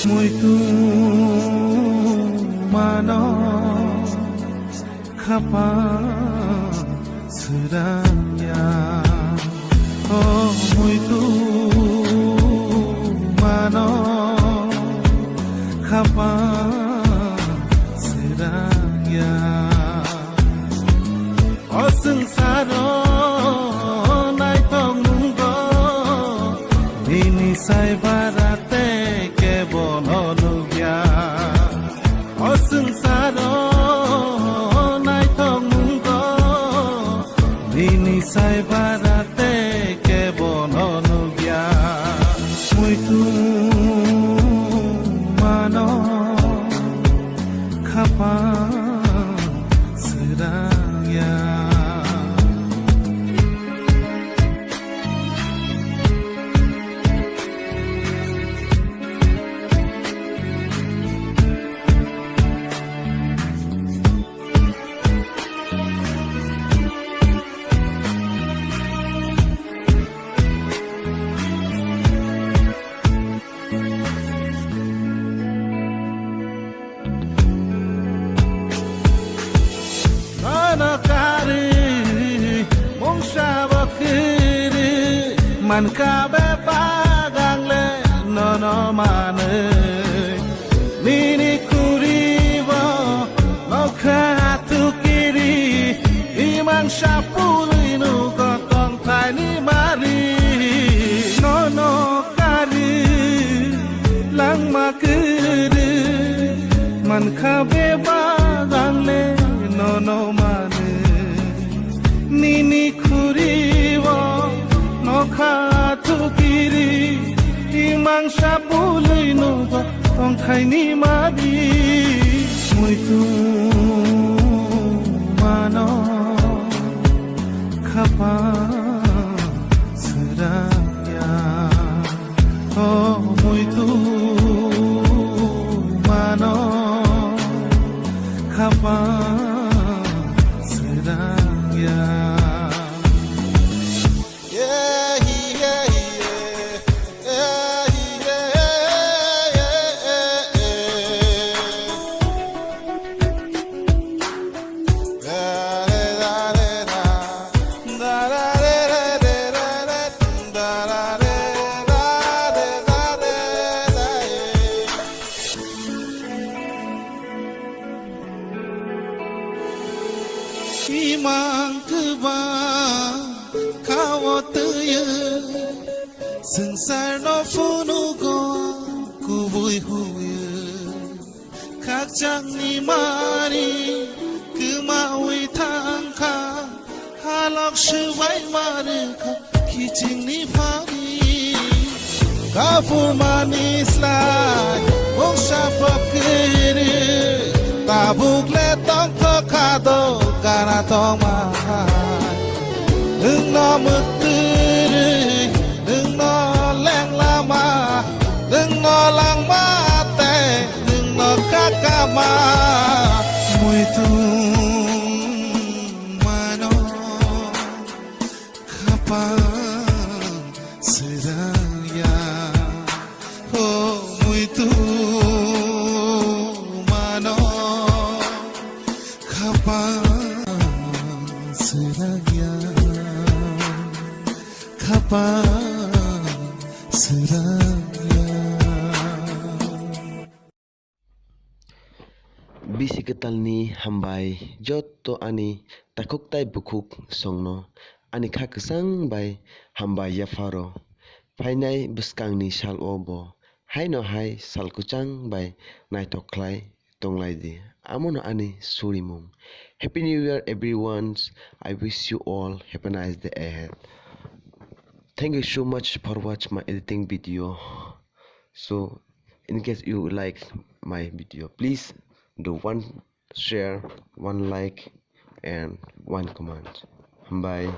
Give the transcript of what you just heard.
Muito mano kapal seraya. Oh, muito mano kapal seraya. Oh, sengsara nai tong nunggo ini sai barate ke bono gya. Oh, sengsara nai tong nunggo ini sai barate ke bono gya. Muito mano kapal seraya. Man kabe pagang le no mane nini kuribo no khatu kiri imang shapului nu gotong thai ni mari no kari lang makiri man kabe pagang le no mane nini kuribo khatu kiri imang shapului nu tong khai ni mari muito mano kapal seraya. Oh, muito mano kapal seraya. Imang keba kawataya sengsar no funugo kubui huya kakjang ni mari kemawi tangka halak shwai marka kijing ni pari kafur manis lai wong shapap kiri tabuk le tong kado kana tong mahal nung no mutiri nung no leng lama nung no lang mate nung no kakama muito mano kapal seraya. Oh, muito mano kapal seraya. Kapal seraya. Bisi ketal ni hambai joto ani takuk tai bukuk songno ani kha kesang bai hambai ya faro phainai buskang ni sal obo haino hai sal kuchang bai naitok khlai tonglai di amono ani surimum. Happy New Year everyone. I wish you all have a nice day ahead. Thank you so much for watching my editing video. So in case you like my video, please do one share, one like and one comment. Bye.